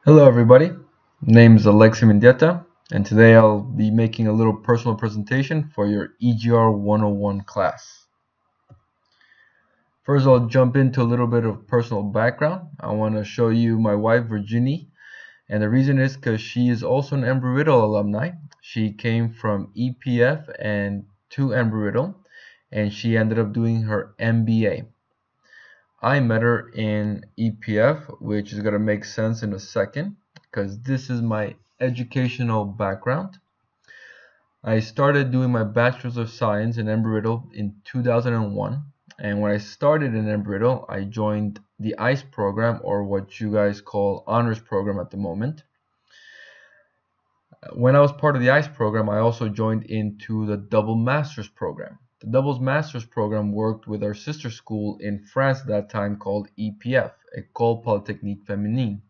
Hello everybody, name is Alexi Mendieta, and today I'll be making a little personal presentation for your EGR 101 class. First I'll jump into a little bit of personal background. I want to show you my wife Virginie, and the reason is because she is also an Embry-Riddle alumni. She came from EPF and to Embry-Riddle, and she ended up doing her MBA. I met her in EPF, which is going to make sense in a second because this is my educational background. I started doing my Bachelor's of Science in Embry-Riddle in 2001, and when I started in Embry-Riddle, I joined the ICE program, or what you guys call honors program at the moment. When I was part of the ICE program, I also joined into the double master's program. The doubles master's program worked with our sister school in France at that time called EPF, École Polytechnique Féminine.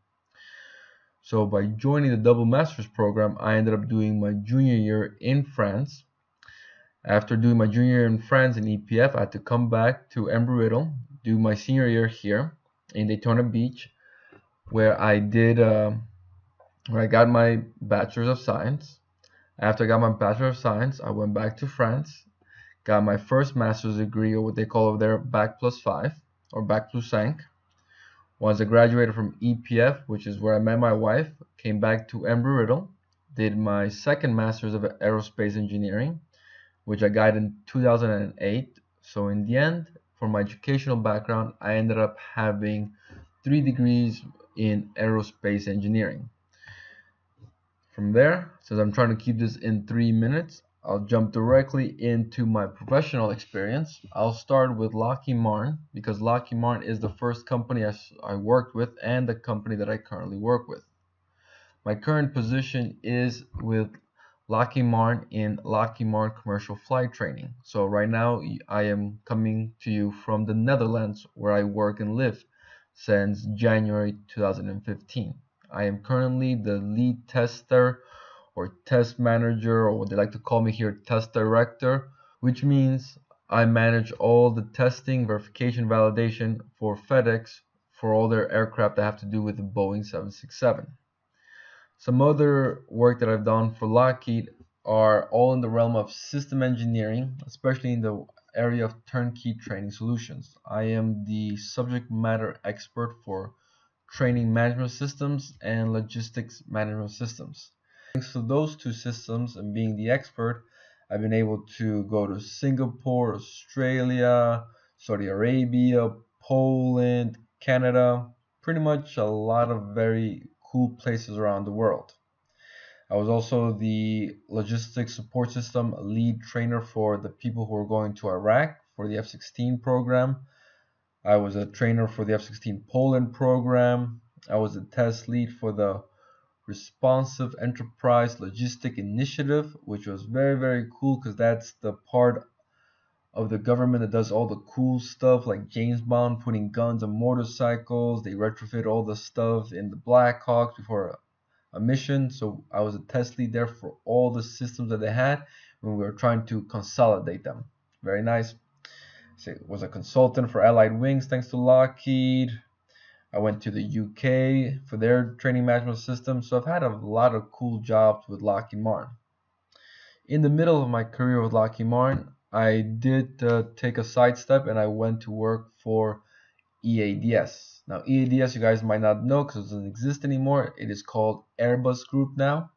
So by joining the double master's program, I ended up doing my junior year in France. After doing my junior year in France in EPF, I had to come back to Embry-Riddle, do my senior year here in Daytona Beach, where I got my Bachelor's of Science. After I got my Bachelor of Science, I went back to France, got my first master's degree, or what they call over there Bac plus 5 or Bac plus 5. Once I graduated from EPF, which is where I met my wife, came back to Embry-Riddle, did my second master's of aerospace engineering, which I got in 2008. So in the end, for my educational background, I ended up having 3 degrees in aerospace engineering. From there, since I'm trying to keep this in 3 minutes, I'll jump directly into my professional experience. I'll start with Lockheed Martin because Lockheed Martin is the first company I worked with and the company that I currently work with. My current position is with Lockheed Martin in Lockheed Martin Commercial Flight Training. So right now I am coming to you from the Netherlands, where I work and live since January 2015. I am currently the lead tester or test manager, or what they like to call me here, test director, which means I manage all the testing, verification, validation for FedEx for all their aircraft that have to do with the Boeing 767. Some other work that I've done for Lockheed are all in the realm of system engineering, especially in the area of turnkey training solutions. I am the subject matter expert for training management systems and logistics management systems. Thanks to those two systems and being the expert, I've been able to go to Singapore, Australia, Saudi Arabia, Poland, Canada, pretty much a lot of very cool places around the world. I was also the logistics support system lead trainer for the people who were going to Iraq for the F-16 program. I was a trainer for the F-16 Poland program. I was a test lead for the Responsive Enterprise Logistic Initiative, which was very, very cool because that's the part of the government that does all the cool stuff like James Bond putting guns on motorcycles. They retrofit all the stuff in the Blackhawks before a mission. So I was a test lead there for all the systems that they had when we were trying to consolidate them. Very nice. So was a consultant for Allied Wings thanks to Lockheed. I went to the UK for their training management system. So I've had a lot of cool jobs with Lockheed Martin. In the middle of my career with Lockheed Martin, I did take a sidestep and I went to work for EADS. Now EADS, you guys might not know because it doesn't exist anymore. It is called Airbus Group now.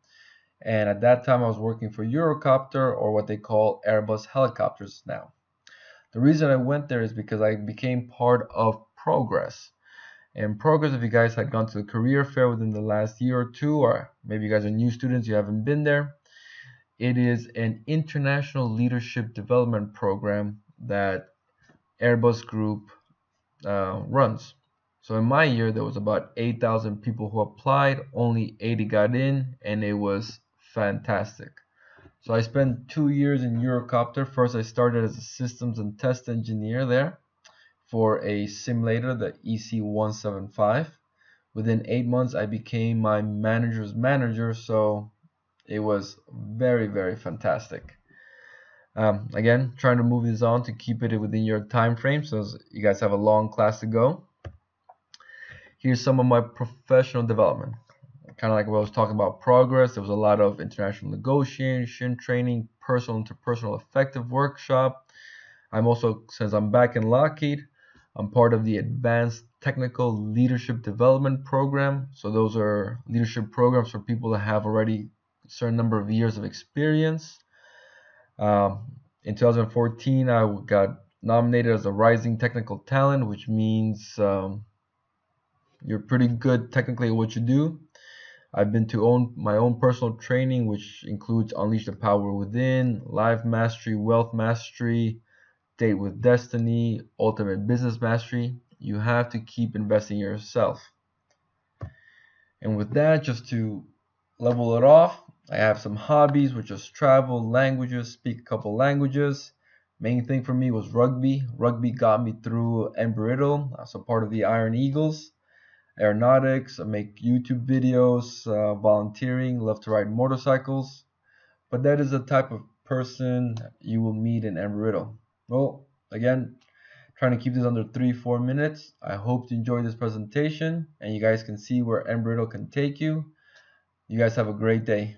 And at that time I was working for EuroCopter, or what they call Airbus Helicopters now. The reason I went there is because I became part of Progress. And Progress, if you guys had gone to the career fair within the last year or two, or maybe you guys are new students, you haven't been there, it is an international leadership development program that Airbus Group runs. So in my year, there was about 8,000 people who applied, only 80 got in, and it was fantastic. So I spent 2 years in EuroCopter. First, I started as a systems and test engineer there for a simulator, the EC175. Within 8 months, I became my manager's manager, so it was very, very fantastic. Again, trying to move this on to keep it within your time frame, so you guys have a long class to go. Here's some of my professional development. kind of like what I was talking about progress. There was a lot of international negotiation, training, personal interpersonal effective workshop. I'm also, since I'm back in Lockheed, I'm part of the Advanced Technical Leadership Development Program. So those are leadership programs for people that have already a certain number of years of experience. In 2014, I got nominated as a Rising Technical Talent, which means you're pretty good technically at what you do. I've been to my own personal training, which includes Unleash the Power Within, Life Mastery, Wealth Mastery, Date with Destiny, Ultimate Business Mastery. You have to keep investing in yourself. And with that, just to level it off, I have some hobbies, which is travel, languages, speak a couple languages. Main thing for me was rugby. Rugby got me through Embry-Riddle, so part of the Iron Eagles. Aeronautics, I make YouTube videos, volunteering, love to ride motorcycles. But that is the type of person you will meet in Embry-Riddle. Well, again, trying to keep this under 3-4 minutes. I hope you enjoyed this presentation and you guys can see where Embry-Riddle can take you. You guys have a great day.